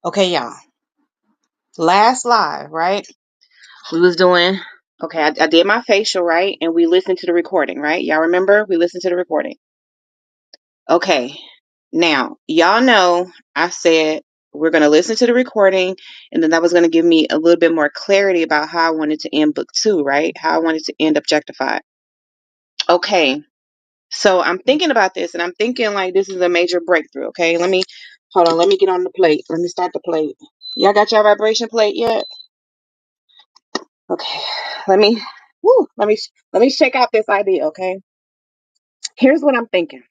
Okay, y'all. Last live, right? We was doing, okay, I did my facial, right? And we listened to the recording, right? Y'all remember? We listened to the recording. Okay. Now, y'all know I said we're going to listen to the recording, and then that was going to give me a little bit more clarity about how I wanted to end book 2, right? How I wanted to end Objectified. Okay. So I'm thinking about this, and I'm thinking like this is a major breakthrough, okay? Hold on, let me get on the plate. Let me start the plate. Y'all got your vibration plate yet? Okay, let me, let me shake out this idea. Okay, here's what I'm thinking.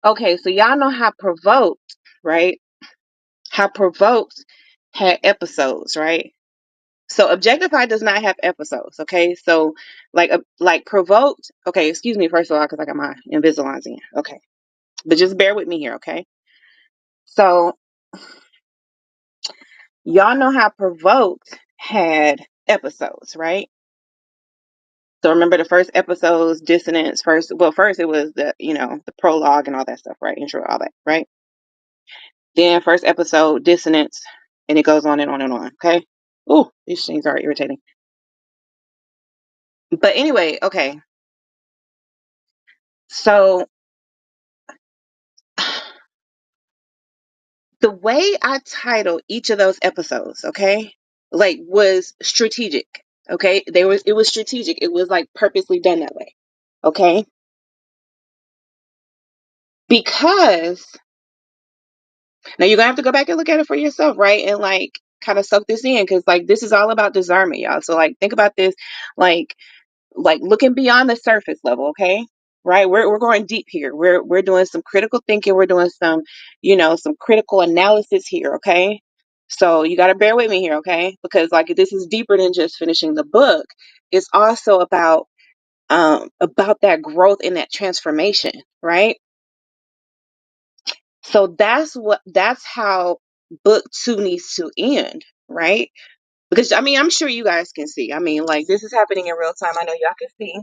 Okay, so y'all know how Provoked, right? How Provoked had episodes, right? So Objectify does not have episodes. Okay, so like Provoked. Okay, excuse me first of all because I got my Invisaligns in. Okay, but just bear with me here. Okay, so y'all know how Provoked had episodes, right? So remember the first episode's dissonance first it was the prologue and all that stuff, right? Intro, all that, right? Then first episode, dissonance, and it goes on and on and on, okay? Ooh, these things are irritating. But anyway, okay. So the way I titled each of those episodes, okay, like was strategic. Okay. It was strategic. It was like purposely done that way. Okay. Because now you're gonna have to go back and look at it for yourself, right? And like kind of soak this in because like this is all about discernment, y'all. So like think about this like looking beyond the surface level, okay? Right? We're going deep here. We're doing some critical thinking, we're doing some, some critical analysis here, okay? So you gotta bear with me here, okay? Because like this is deeper than just finishing the book. It's also about that growth and that transformation, right? So that's how book 2 needs to end, right? Because I mean, I'm sure you guys can see. I mean, like this is happening in real time. I know y'all can see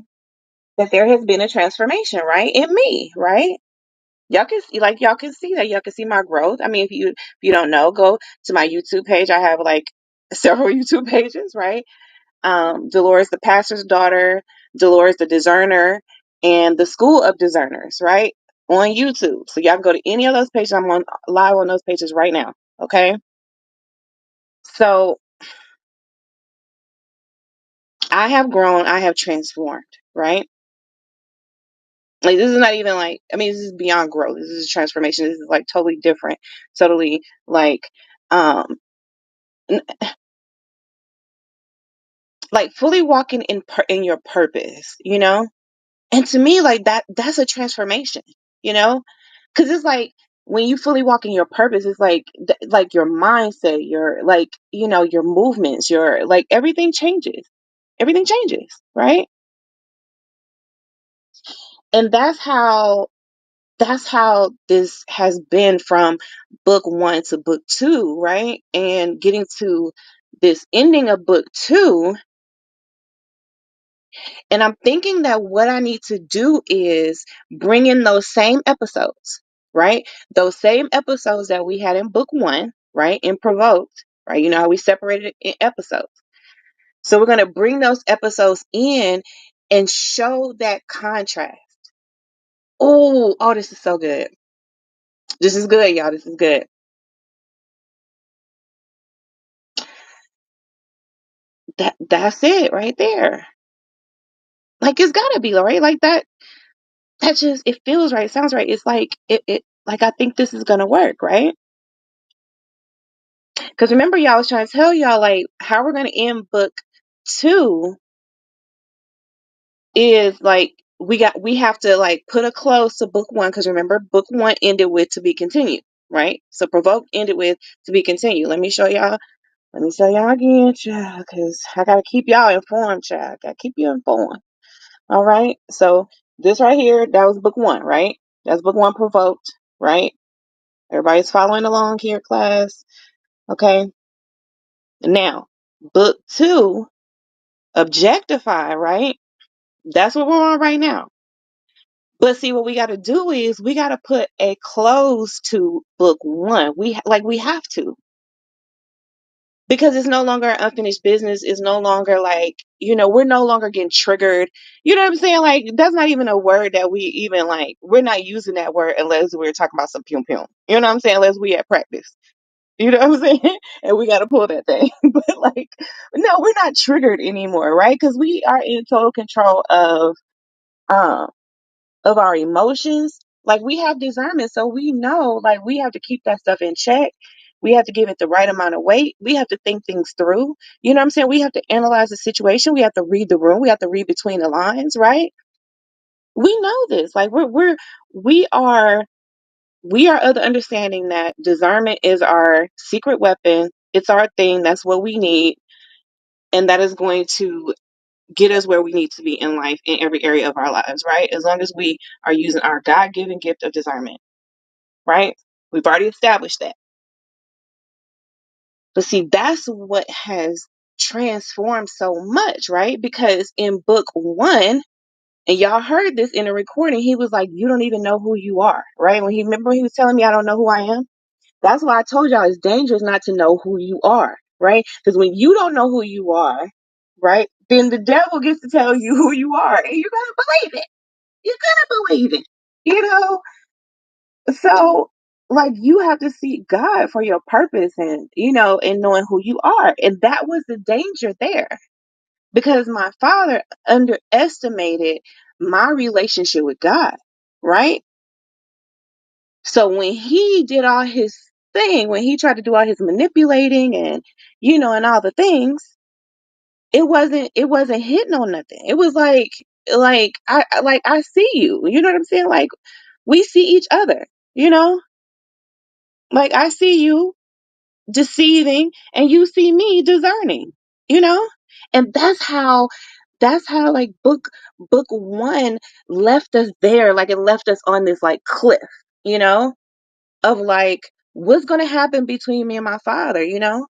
that there has been a transformation, right? In me, right? Y'all can see that. Y'all can see my growth. I mean, if you don't know, go to my YouTube page. I have like several YouTube pages, right? Delores the pastor's daughter, Delores the discerner, and the school of discerners, right? On YouTube. So y'all can go to any of those pages. I'm on live on those pages right now. Okay. So I have grown, I have transformed, right? Like this is not even like I mean, this is beyond growth. This is transformation. This is like totally different, totally like um n- like fully walking in your purpose, you know? And to me, like that's a transformation, you know? Because it's like when you fully walk in your purpose, it's like your mindset, your like, your movements, your like everything changes. Everything changes, right? And that's how this has been from book 1 to book 2, right? And getting to this ending of book 2, and I'm thinking that what I need to do is bring in those same episodes, right? Those same episodes that we had in book 1, right? In Provoked, right? You know how we separated it in episodes. So we're going to bring those episodes in and show that contrast. Oh, this is so good. This is good, y'all. This is good. That's it right there. Like it's gotta be right. Like that just it feels right, sounds right. It's like it like I think this is gonna work, right? Because remember, y'all I was trying to tell y'all like how we're gonna end book 2 is like we have to like put a close to book 1 because remember book 1 ended with to be continued, right? So Provoke ended with to be continued. Let me show y'all. Let me show y'all again, child, because I gotta keep y'all informed, child. Gotta keep you informed. All right. So this right here, that was book 1, right? That's book 1 Provoked, right? Everybody's following along here, class. Okay. Now, book 2, Objectify, right? That's what we're on right now. But see, what we got to do is we got to put a close to book one. We have to, because it's no longer unfinished business. It's no longer like, we're no longer getting triggered. You know what I'm saying? Like, that's not even a word that we even like. We're not using that word unless we're talking about some pum pum. You know what I'm saying? Unless we at practice. You know what I'm saying? And we got to pull that thing. But like, no, we're not triggered anymore, right? Because we are in total control um of our emotions. Like, we have discernment, so we know, like, we have to keep that stuff in check. We have to give it the right amount of weight. We have to think things through. You know what I'm saying? We have to analyze the situation. We have to read the room. We have to read between the lines, right? We know this. Like, we are we are of the understanding that discernment is our secret weapon. It's our thing. That's what we need, and that is going to get us where we need to be in life in every area of our lives, right? As long as we are using our God given gift of discernment, right? We've already established that. But see, that's what has transformed so much, right? Because in book one, and y'all heard this in a recording, he was like, "You don't even know who you are," right? When he remember he was telling me, "I don't know who I am." That's why I told y'all it's dangerous not to know who you are, right? Because when you don't know who you are, right, then the devil gets to tell you who you are, and you're gonna believe it. You're gonna believe it, you know? So, like, you have to seek God for your purpose and, and knowing who you are. And that was the danger there, because my father underestimated my relationship with God, right? So when he did all his thing, when he tried to do all his manipulating and, and all the things, it wasn't hitting on nothing. It was like I see you. You know what I'm saying? Like, we see each other, you know? Like, I see you deceiving and you see me discerning, you know? And that's how like book one left us there. Like, it left us on this like cliff, you know, of like what's gonna happen between me and my father, you know?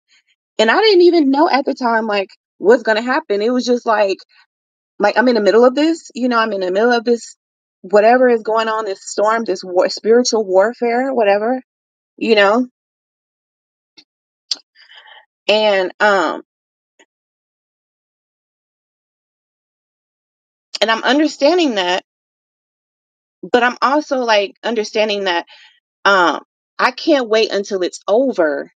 And I didn't even know at the time like what's gonna happen. It was just like I'm in the middle of this, I'm in the middle of this, whatever is going on, this storm, this spiritual warfare, whatever, you know? And and I'm understanding that, but I'm also like understanding that um I can't wait until it's over,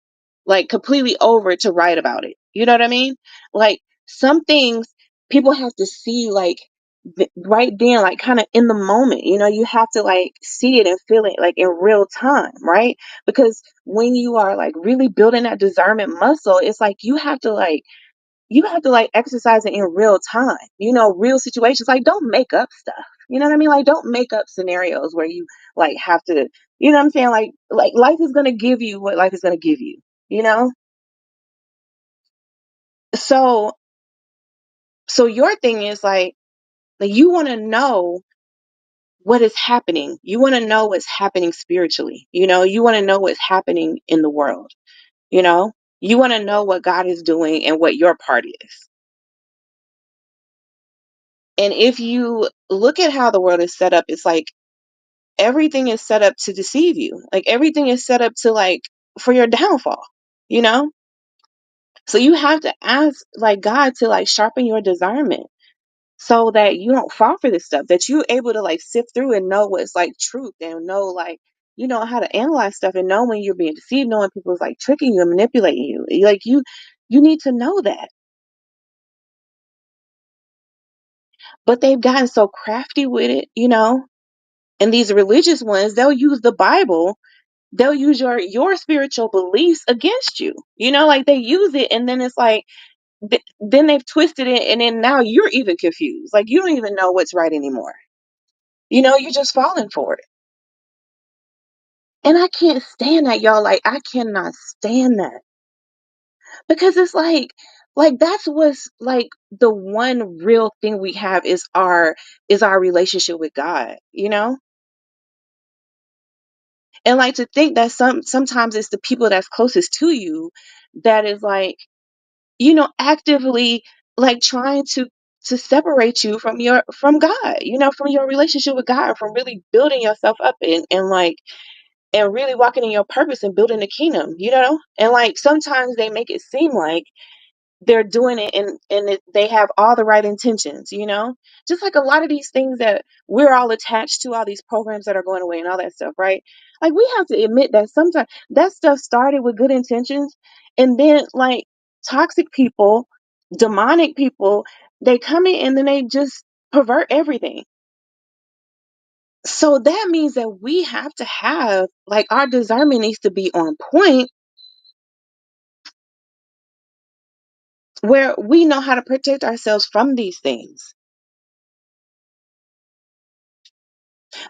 like completely over, to write about it. You know what I mean? Like, some things people have to see like right then, like kind of in the moment. You have to like see it and feel it like in real time, right? Because when you are like really building that discernment muscle, it's like you have to exercise it in real time, real situations. Like, don't make up stuff. You know what I mean? Like, don't make up scenarios where you like have to, you know what I'm saying? Like life is going to give you what life is going to give you, you know? So, so your thing is like you want to know what is happening. You want to know what's happening spiritually. You want to know what's happening in the world, you know? You want to know what God is doing and what your part is. And if you look at how the world is set up, it's like everything is set up to deceive you. Like, everything is set up to like for your downfall, you know? So you have to ask like God to like sharpen your discernment so that you don't fall for this stuff, that you're able to like sift through and know what's like truth, and know like how to analyze stuff, and know when you're being deceived, knowing people's like tricking you and manipulating you. Like, you need to know that. But they've gotten so crafty with it, and these religious ones, they'll use the Bible, they'll use your spiritual beliefs against you, like they use it, and then it's like then they've twisted it, and then now you're even confused, like you don't even know what's right anymore. You're just falling for it. And I can't stand that, y'all. Like, I cannot stand that, because it's like that's what's like the one real thing we have is our relationship with God, and like to think that sometimes it's the people that's closest to you that is like, actively like trying to separate you from God, from your relationship with God, from really building yourself up and like and really walking in your purpose and building the kingdom. And like sometimes they make it seem like they're doing it and they have all the right intentions. Just like a lot of these things that we're all attached to, all these programs that are going away and all that stuff, right? Like we have to admit that sometimes that stuff started with good intentions, and then like toxic people, demonic people, they come in and then they just pervert everything. So that means that we have to have, like, our discernment needs to be on point where we know how to protect ourselves from these things.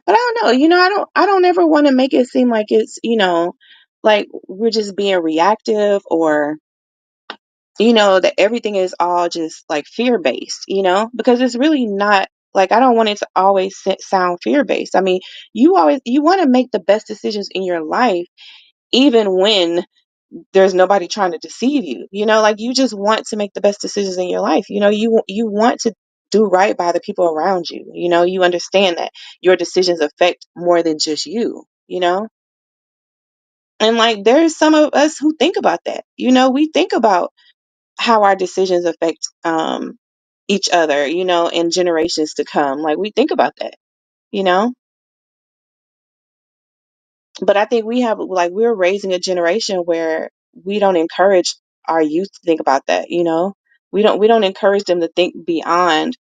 But I don't know, I don't ever want to make it seem like it's, like we're just being reactive, or that everything is all just like fear based, because it's really not. Like, I don't want it to always sound fear based. I mean, you want to make the best decisions in your life, even when there's nobody trying to deceive you. Like, you just want to make the best decisions in your life. You want to do right by the people around you. You understand that your decisions affect more than just you. And like, there's some of us who think about that. We think about how our decisions affect each other, and generations to come. Like, we think about that. But I think we're raising a generation where we don't encourage our youth to think about that. We don't encourage them to think beyond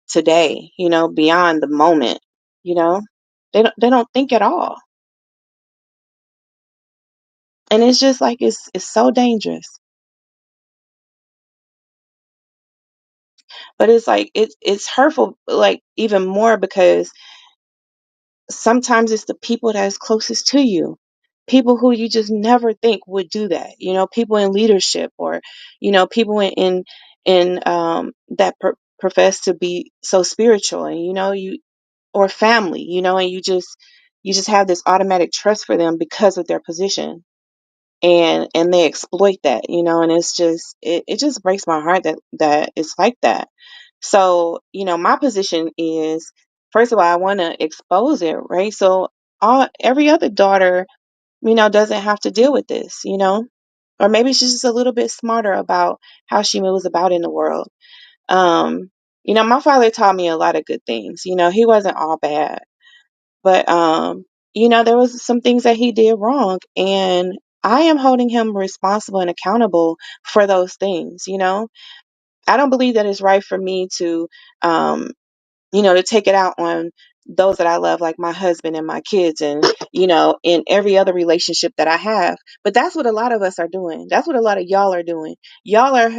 today, beyond the moment. you know they don't think at all. And it's just like it's so dangerous. But it's like it's hurtful, like, even more, because sometimes it's the people that's closest to you, people who you just never think would do that. People in leadership, or people in that profess to be so spiritual, and you, or family, and you just have this automatic trust for them because of their position, and they exploit that. And it just breaks my heart that it's like that. So, my position is, first of all, I want to expose it, right? So every other daughter, doesn't have to deal with this. Or maybe she's just a little bit smarter about how she moves about in the world. Um, my father taught me a lot of good things. He wasn't all bad, but there was some things that he did wrong, and I am holding him responsible and accountable for those things. I don't believe that it's right for me um, to take it out on those that I love, like my husband and my kids, and in every other relationship that I have. But that's what a lot of us are doing. That's what a lot of y'all are doing. Y'all are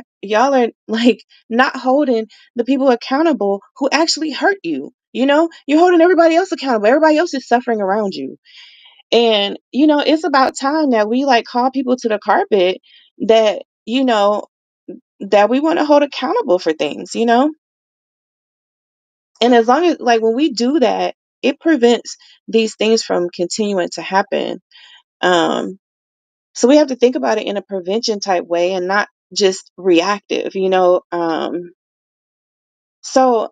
like not holding the people accountable who actually hurt you. You're holding everybody else accountable. Everybody else is suffering around you. And it's about time that we like call people to the carpet that we want to hold accountable for things. And as long as, like, when we do that, it prevents these things from continuing to happen. Um, so we have to think about it in a prevention type way and not just reactive. So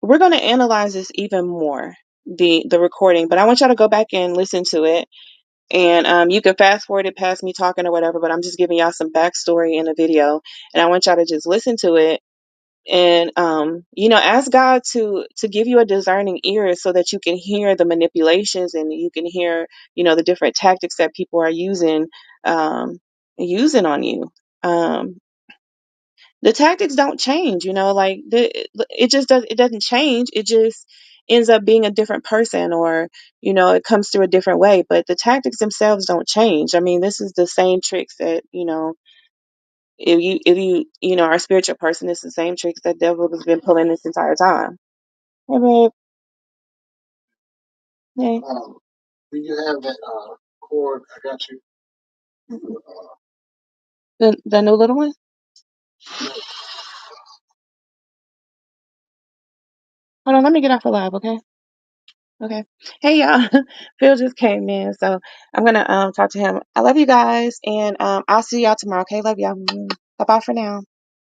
we're going to analyze this even more, the recording, but I want y'all to go back and listen to it. And you can fast forward it past me talking or whatever, but I'm just giving y'all some backstory in the video, and I want y'all to just listen to it. And ask God to give you a discerning ear so that you can hear the manipulations, and you can hear the different tactics that people are using on you. The tactics don't change. Like, it doesn't change. It just ends up being a different person, or it comes through a different way, but the tactics themselves don't change. I mean, this is the same tricks that if you are a spiritual person, it's the same tricks that devil has been pulling this entire time. Hey, babe. Hey. Do you have that cord? I got you. The new little one? Hold on, let me get off the live, okay? Okay. Hey, y'all. Phil just came in, so I'm gonna talk to him. I love you guys, and I'll see y'all tomorrow. Okay, love y'all. Bye bye for now.